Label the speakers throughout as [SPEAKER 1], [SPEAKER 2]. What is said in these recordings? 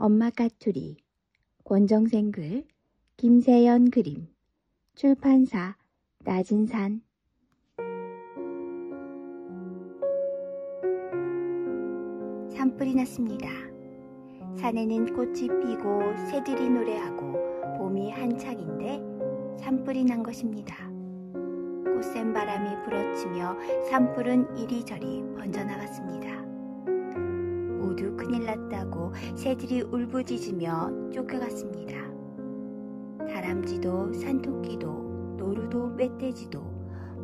[SPEAKER 1] 엄마 까투리, 권정생 글, 김세연 그림, 출판사 낮은산. 산불이 났습니다. 산에는 꽃이 피고 새들이 노래하고 봄이 한창인데 산불이 난 것입니다. 꽃샘 바람이 불어치며 산불은 이리저리 번져나갔습니다. 모두 큰일 났다고 새들이 울부짖으며 쫓겨갔습니다. 다람쥐도 산토끼도 노루도 멧돼지도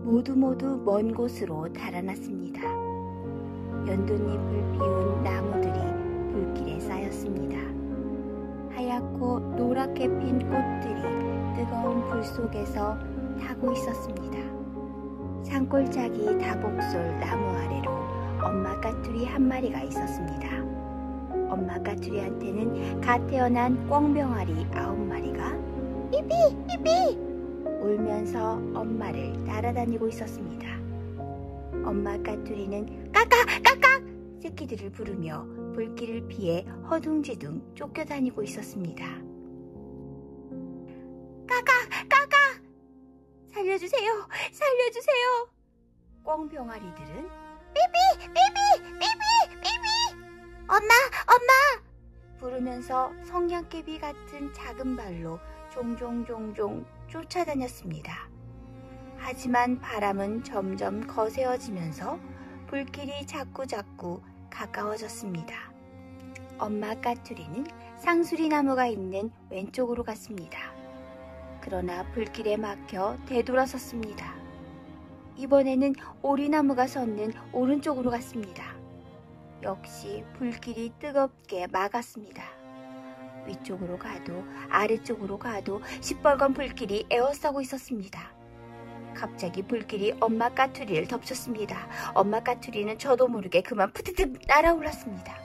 [SPEAKER 1] 모두 먼 곳으로 달아났습니다. 연돈잎을 피운 나무들이 불길에 쌓였습니다. 하얗고 노랗게 핀 꽃들이 뜨거운 불 속에서 타고 있었습니다. 산골짜기 다복솔 나무 아래로 엄마 까투리 한 마리가 있었습니다. 엄마 까투리한테는 갓 태어난 꿩병아리 9마리가 삐삐 울면서 엄마를 따라다니고 있었습니다. 엄마 까투리는 까깍 새끼들을 부르며 불길을 피해 허둥지둥 쫓겨다니고 있었습니다. 까깍 살려주세요. 꿩병아리들은 삐삐 엄마 부르면서 성냥개비 같은 작은 발로 종종 쫓아다녔습니다. 하지만 바람은 점점 거세어지면서 불길이 자꾸 가까워졌습니다. 엄마 까투리는 상수리 나무가 있는 왼쪽으로 갔습니다. 그러나 불길에 막혀 되돌아섰습니다. 이번에는 오리나무가 섰는 오른쪽으로 갔습니다. 역시 불길이 뜨겁게 막았습니다. 위쪽으로 가도 아래쪽으로 가도 시뻘건 불길이 에워싸고 있었습니다. 갑자기 불길이 엄마 까투리를 덮쳤습니다. 엄마 까투리는 저도 모르게 그만 푸드득 날아올랐습니다.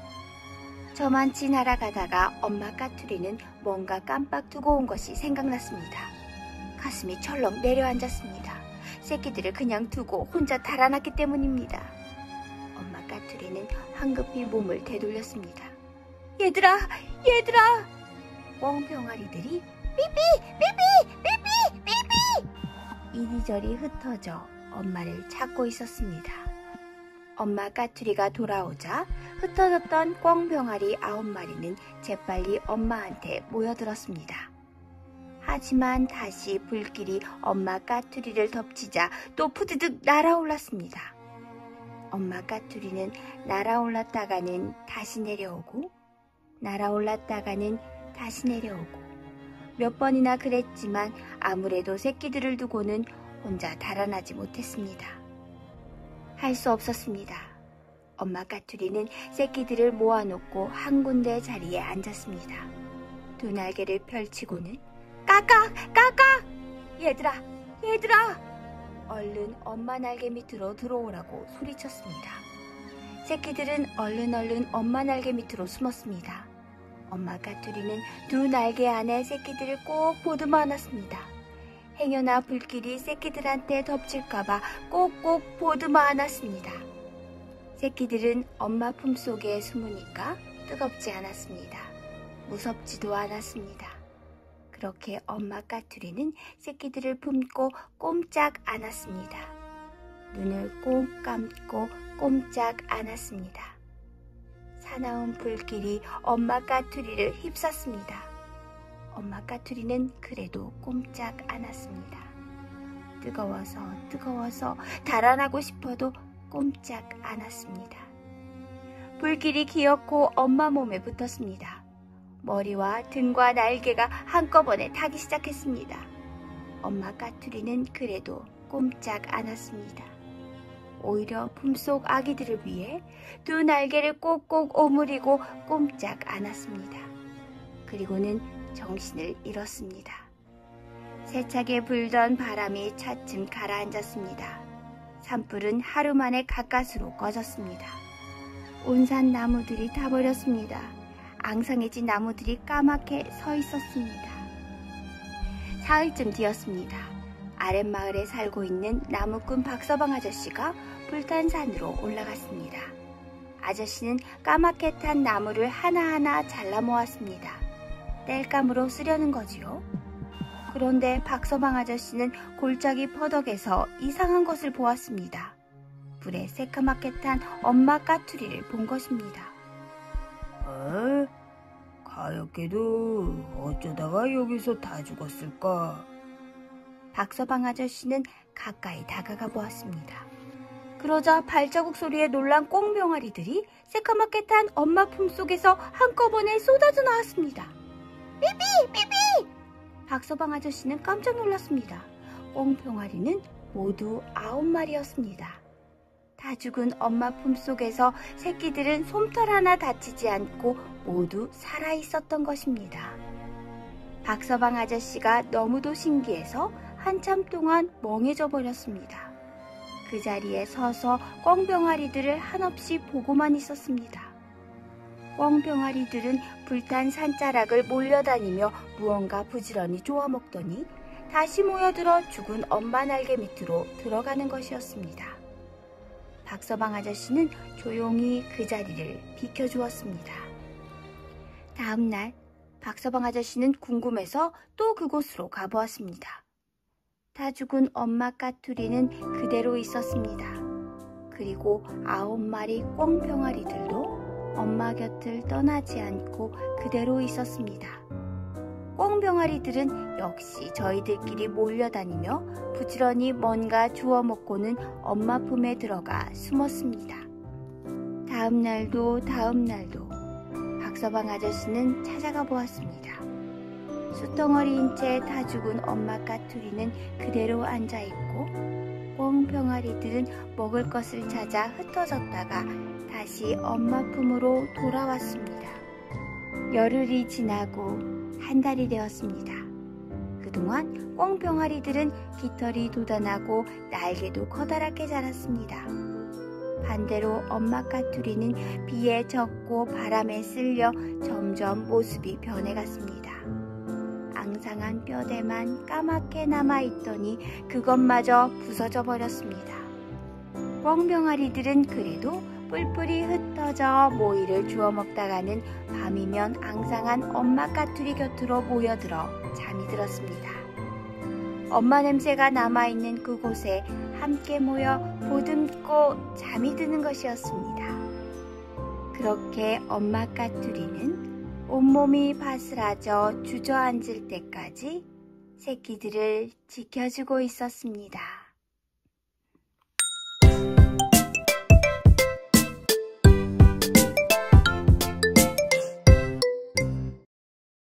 [SPEAKER 1] 저만치 날아가다가 엄마 까투리는 뭔가 깜빡 두고 온 것이 생각났습니다. 가슴이 철렁 내려앉았습니다. 새끼들을 그냥 두고 혼자 달아났기 때문입니다. 엄마 까투리는 황급히 몸을 되돌렸습니다. 얘들아! 꿩병아리들이 삐삐 이리저리 흩어져 엄마를 찾고 있었습니다. 엄마 까투리가 돌아오자 흩어졌던 꿩병아리 9마리는 재빨리 엄마한테 모여들었습니다. 하지만 다시 불길이 엄마 까투리를 덮치자 또 푸드득 날아올랐습니다. 엄마 까투리는 날아올랐다가는 다시 내려오고 날아올랐다가는 다시 내려오고 몇 번이나 그랬지만 아무래도 새끼들을 두고는 혼자 달아나지 못했습니다. 할 수 없었습니다. 엄마 까투리는 새끼들을 모아놓고 한 군데 자리에 앉았습니다. 두 날개를 펼치고는 까깍! 얘들아! 얼른 엄마 날개 밑으로 들어오라고 소리쳤습니다. 새끼들은 얼른 엄마 날개 밑으로 숨었습니다. 엄마 까투리는 두 날개 안에 새끼들을 꼭 보듬어 안았습니다. 행여나 불길이 새끼들한테 덮칠까봐 꼭꼭 보듬어 안았습니다. 새끼들은 엄마 품속에 숨으니까 뜨겁지 않았습니다. 무섭지도 않았습니다. 그렇게 엄마 까투리는 새끼들을 품고 꼼짝 않았습니다. 눈을 꼭 감고 꼼짝 않았습니다. 사나운 불길이 엄마 까투리를 휩쌌습니다. 엄마 까투리는 그래도 꼼짝 않았습니다. 뜨거워서 달아나고 싶어도 꼼짝 않았습니다. 불길이 기어코 엄마 몸에 붙었습니다. 머리와 등과 날개가 한꺼번에 타기 시작했습니다. 엄마 까투리는 그래도 꼼짝 않았습니다. 오히려 품속 아기들을 위해 두 날개를 꼭꼭 오므리고 꼼짝 않았습니다. 그리고는 정신을 잃었습니다. 세차게 불던 바람이 차츰 가라앉았습니다. 산불은 하루 만에 가까스로 꺼졌습니다. 온산 나무들이 타버렸습니다. 앙상해진 나무들이 까맣게 서 있었습니다. 사흘쯤 뒤였습니다. 아랫마을에 살고 있는 나무꾼 박서방 아저씨가 불탄 산으로 올라갔습니다. 아저씨는 까맣게 탄 나무를 하나하나 잘라 모았습니다. 땔감으로 쓰려는 거지요. 그런데 박서방 아저씨는 골짜기 퍼덕에서 이상한 것을 보았습니다. 불에 새까맣게 탄 엄마 까투리를 본 것입니다.
[SPEAKER 2] 가엾게도 어쩌다가 여기서 다 죽었을까?
[SPEAKER 1] 박서방 아저씨는 가까이 다가가 보았습니다. 그러자 발자국 소리에 놀란 꽁병아리들이 새까맣게 탄 엄마 품속에서 한꺼번에 쏟아져 나왔습니다. 삐삐! 삐삐! 박서방 아저씨는 깜짝 놀랐습니다. 꽁병아리는 모두 9마리였습니다. 다 죽은 엄마 품속에서 새끼들은 솜털 하나 다치지 않고 모두 살아있었던 것입니다. 박서방 아저씨가 너무도 신기해서 한참 동안 멍해져 버렸습니다. 그 자리에 서서 꿩병아리들을 한없이 보고만 있었습니다. 꿩병아리들은 불탄 산자락을 몰려다니며 무언가 부지런히 쪼아 먹더니 다시 모여들어 죽은 엄마 날개 밑으로 들어가는 것이었습니다. 박서방 아저씨는 조용히 그 자리를 비켜주었습니다. 다음 날 박서방 아저씨는 궁금해서 또 그곳으로 가보았습니다. 다 죽은 엄마 까투리는 그대로 있었습니다. 그리고 9마리 꿩병아리들도 엄마 곁을 떠나지 않고 그대로 있었습니다. 꿩병아리들은 역시 저희들끼리 몰려다니며 부지런히 뭔가 주워 먹고는 엄마 품에 들어가 숨었습니다. 다음 날도 박서방 아저씨는 찾아가 보았습니다. 숯덩어리인 채 다 죽은 엄마 까투리는 그대로 앉아있고 꿩병아리들은 먹을 것을 찾아 흩어졌다가 다시 엄마 품으로 돌아왔습니다. 열흘이 지나고 한 달이 되었습니다. 그동안 꿩병아리들은 깃털이 돋아나고 날개도 커다랗게 자랐습니다. 반대로 엄마 까투리는 비에 젖고 바람에 쓸려 점점 모습이 변해갔습니다. 앙상한 뼈대만 까맣게 남아있더니 그것마저 부서져 버렸습니다. 꿩병아리들은 그래도 뿔뿔이 흩어져 모이를 주워 먹다가는 밤이면 앙상한 엄마 까투리 곁으로 모여들어 잠이 들었습니다. 엄마 냄새가 남아있는 그곳에 함께 모여 보듬고 잠이 드는 것이었습니다. 그렇게 엄마 까투리는 온몸이 바스라져 주저앉을 때까지 새끼들을 지켜주고 있었습니다.